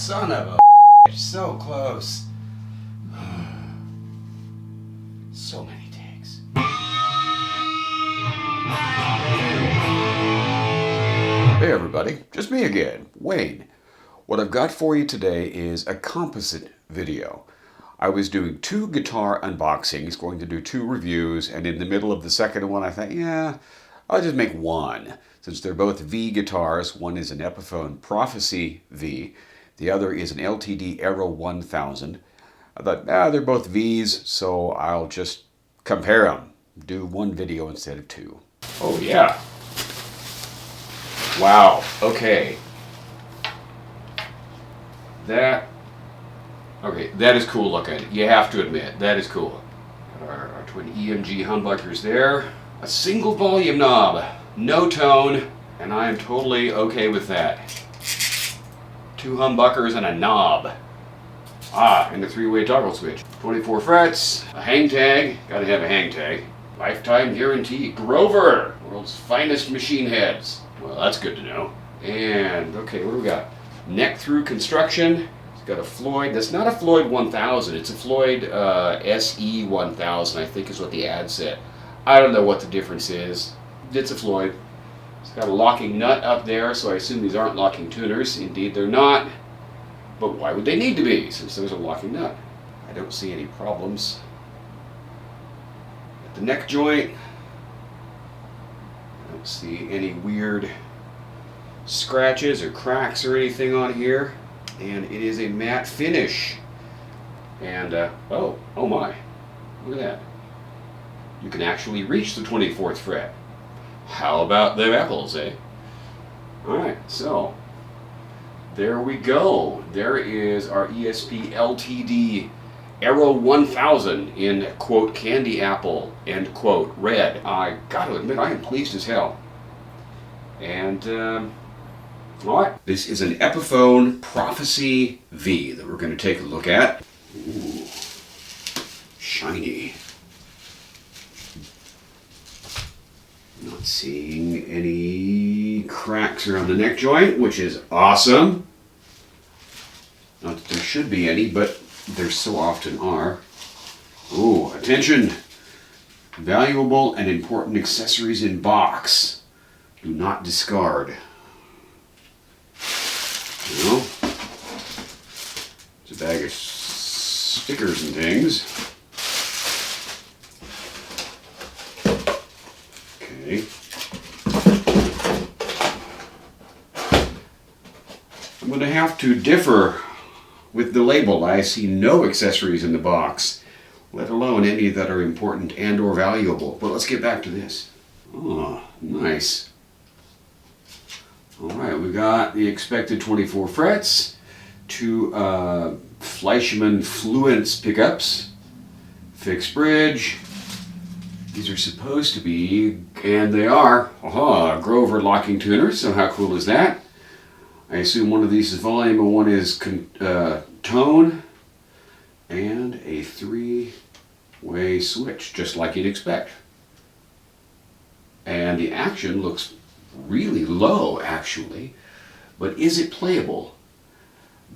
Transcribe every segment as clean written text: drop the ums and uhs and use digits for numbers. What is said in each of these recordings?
Son of a so close. So many takes. Hey everybody, just me again, Wayne. What I've got for you today is a composite video. I was doing 2 guitar unboxings, going to do 2 reviews, and in the middle of the second one I thought, yeah, I'll just make one. Since they're both V guitars, one is an Epiphone Prophecy V, the other is an LTD Arrow 1000. I thought, they're both Vs, so I'll just compare them. Do one video instead of 2. Oh yeah. Wow, okay. That is cool looking. You have to admit, that is cool. Got our twin EMG humbuckers there. A single volume knob, no tone, and I am totally okay with that. 2 humbuckers and a knob. And a 3-way toggle switch. 24 frets, a hang tag, gotta have a hang tag. Lifetime guarantee. Grover, world's finest machine heads. Well, that's good to know. And, okay, what do we got? Neck through construction. It's got a Floyd, that's not a Floyd 1000, it's a Floyd SE 1000, I think is what the ad said. I don't know what the difference is. It's a Floyd. It's got a locking nut up there, so I assume these aren't locking tuners. Indeed, they're not. But why would they need to be, since there's a locking nut? I don't see any problems. At the neck joint, I don't see any weird scratches or cracks or anything on here. And it is a matte finish. And, oh my, look at that. You can actually reach the 24th fret. How about them apples, eh? Alright, so there we go. There is our ESP LTD Arrow 1000 in quote candy apple end quote red. I gotta admit, I am pleased as hell. And alright, this is an Epiphone Prophecy V that we're going to take a look at. Ooh, shiny. Not seeing any cracks around the neck joint, which is awesome. Not that there should be any, but there so often are. Ooh, attention! Valuable and important accessories in box. Do not discard. You know, it's a bag of stickers and things. Okay. I'm going to have to differ with the label. I see no accessories in the box, let alone any that are important and or valuable. But let's get back to this. Oh, nice. Alright, we got the expected 24 frets, 2 Fleischmann Fluence pickups, fixed bridge. These are supposed to be, and they are, Grover locking tuners, so how cool is that? I assume one of these is volume and one is tone, and a 3-way switch, just like you'd expect. And the action looks really low, actually, but is it playable?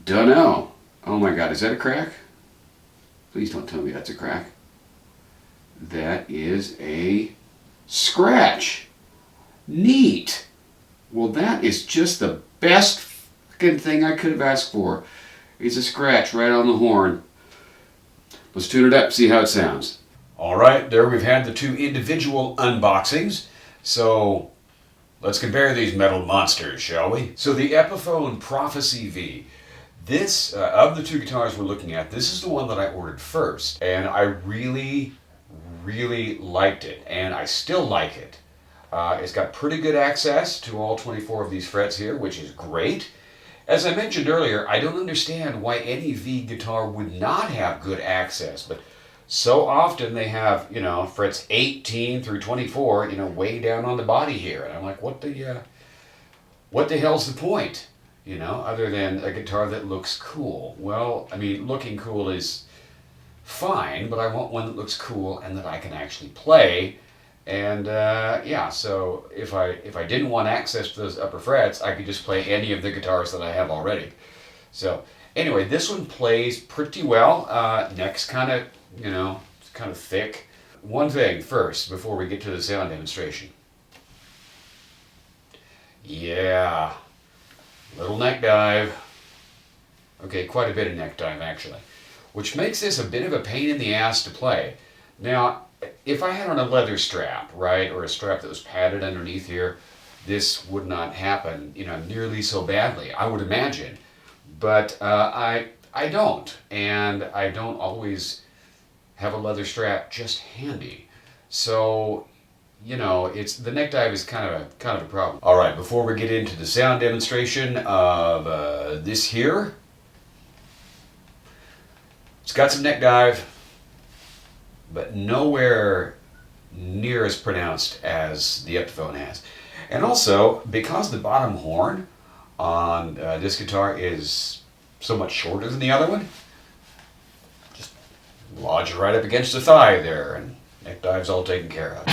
Dunno. Oh my god, is that a crack? Please don't tell me that's a crack. That is a scratch. Neat. Well, that is just the best fucking thing I could have asked for. It's a scratch right on the horn. Let's tune it up, see how it sounds. Alright, there we've had the 2 individual unboxings. So let's compare these metal monsters, shall we? So the Epiphone Prophecy V. This, of the 2 guitars we're looking at, this is the one that I ordered first. And I really liked it, and I still like it. It's got pretty good access to all 24 of these frets here, which is great. As I mentioned earlier, I don't understand why any V guitar would not have good access, but so often they have, you know, frets 18 through 24, you know, way down on the body here. And I'm like, what the hell's the point? You know, other than a guitar that looks cool. Well, I mean, looking cool is fine, but I want one that looks cool and that I can actually play. And yeah, so if I didn't want access to those upper frets, I could just play any of the guitars that I have already. So Anyway, this one plays pretty well. Neck's kind of, it's kind of thick. One thing first, before we get to the sound demonstration. Yeah, little neck dive. Okay, quite a bit of neck dive actually, which makes this a bit of a pain in the ass to play. Now, if I had on a leather strap, right, or a strap that was padded underneath here, this would not happen, nearly so badly, I would imagine. But I don't, and I don't always have a leather strap just handy. So, it's the neck dive is kind of a problem. All right, before we get into the sound demonstration of this here, it's got some neck dive, but nowhere near as pronounced as the Epiphone has. And also, because the bottom horn on this guitar is so much shorter than the other one, just lodge it right up against the thigh there, and neck dive's all taken care of.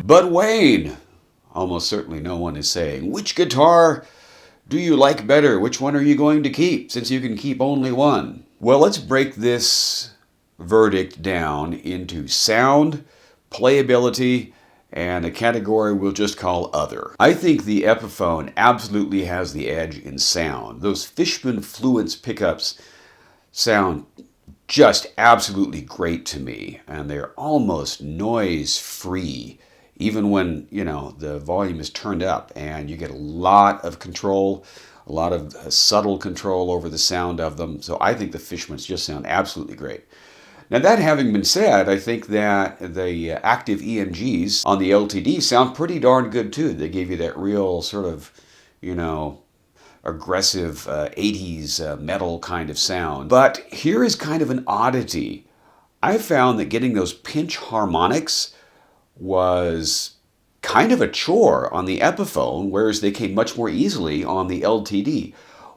But Wayne, almost certainly no one is saying, which guitar do you like better? Which one are you going to keep, since you can keep only one? Well, let's break this verdict down into sound, playability, and a category we'll just call other. I think the Epiphone absolutely has the edge in sound. Those Fishman Fluence pickups sound just absolutely great to me, and they're almost noise-free, even when, the volume is turned up, and you get a lot of control, a lot of subtle control over the sound of them. So I think the Fishmans just sound absolutely great. Now, that having been said, I think that the active EMGs on the LTD sound pretty darn good too. They give you that real sort of, aggressive 80s metal kind of sound. But here is kind of an oddity. I found that getting those pinch harmonics was kind of a chore on the Epiphone, whereas they came much more easily on the LTD.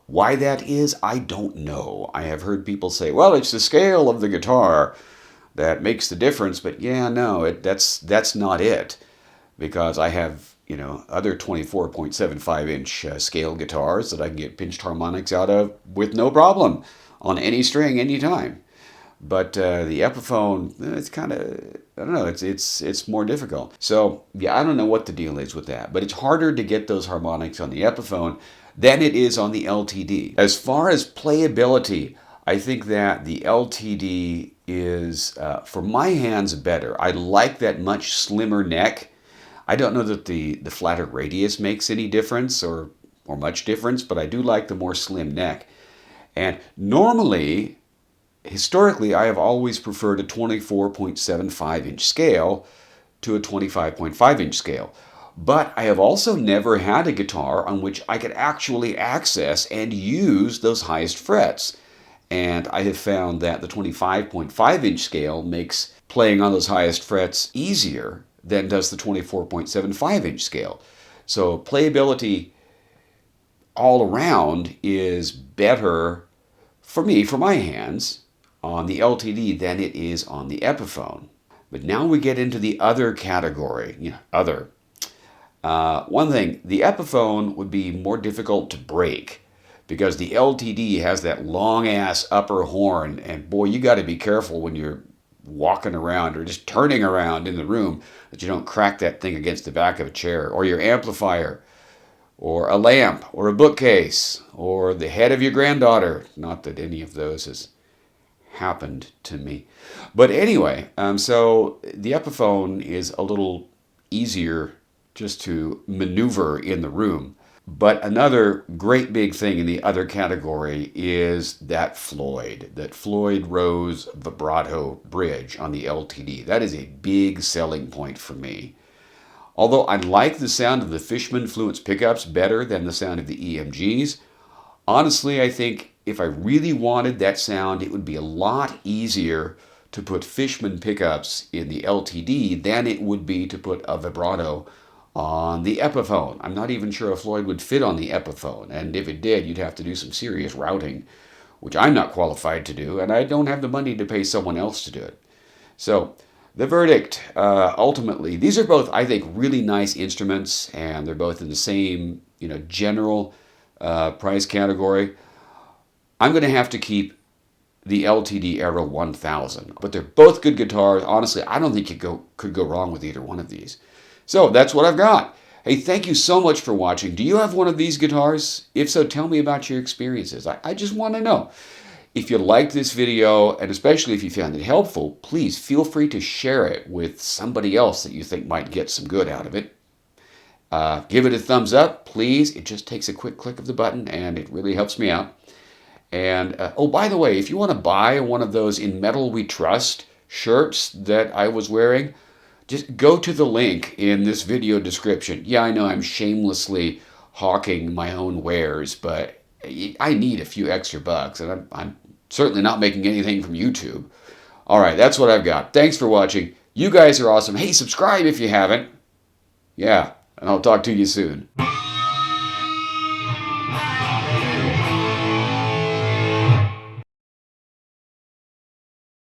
Why that is, I don't know. I have heard people say, well, it's the scale of the guitar that makes the difference, but that's not it, because I have other 24.75-inch scale guitars that I can get pinched harmonics out of with no problem on any string anytime. But the Epiphone, it's kind of, I don't know, it's more difficult. So, yeah, I don't know what the deal is with that. But it's harder to get those harmonics on the Epiphone than it is on the LTD. As far as playability, I think that the LTD is, for my hands, better. I like that much slimmer neck. I don't know that the flatter radius makes any difference or much difference, but I do like the more slim neck. And normally, historically, I have always preferred a 24.75-inch scale to a 25.5-inch scale. But I have also never had a guitar on which I could actually access and use those highest frets. And I have found that the 25.5-inch scale makes playing on those highest frets easier than does the 24.75-inch scale. So playability all around is better for me, for my hands, on the LTD than it is on the Epiphone. But now we get into the other category, other. One thing, the Epiphone would be more difficult to break because the LTD has that long-ass upper horn, and boy, you got to be careful when you're walking around or just turning around in the room that you don't crack that thing against the back of a chair, or your amplifier or a lamp, or a bookcase, or the head of your granddaughter. Not that any of those has happened to me. But anyway, so the Epiphone is a little easier just to maneuver in the room. But another great big thing in the other category is that Floyd Rose vibrato bridge on the LTD. That is a big selling point for me. Although I like the sound of the Fishman Fluence pickups better than the sound of the EMGs, honestly, I think if I really wanted that sound, it would be a lot easier to put Fishman pickups in the LTD than it would be to put a vibrato on the Epiphone. I'm not even sure if Floyd would fit on the Epiphone, and if it did, you'd have to do some serious routing, which I'm not qualified to do, and I don't have the money to pay someone else to do it. So the verdict, ultimately, these are both, I think, really nice instruments, and they're both in the same, general price category. I'm going to have to keep the LTD Arrow 1000, but they're both good guitars. Honestly, I don't think you could go wrong with either one of these. So that's what I've got. Hey, thank you so much for watching. Do you have one of these guitars? If so, tell me about your experiences. I just want to know. If you liked this video, and especially if you found it helpful, please feel free to share it with somebody else that you think might get some good out of it. Give it a thumbs up, please. It just takes a quick click of the button, and it really helps me out. And, oh, by the way, if you want to buy one of those In Metal We Trust shirts that I was wearing, just go to the link in this video description. Yeah, I know I'm shamelessly hawking my own wares, but I need a few extra bucks, and I'm certainly not making anything from YouTube. All right, that's what I've got. Thanks for watching. You guys are awesome. Hey, subscribe if you haven't. Yeah, and I'll talk to you soon.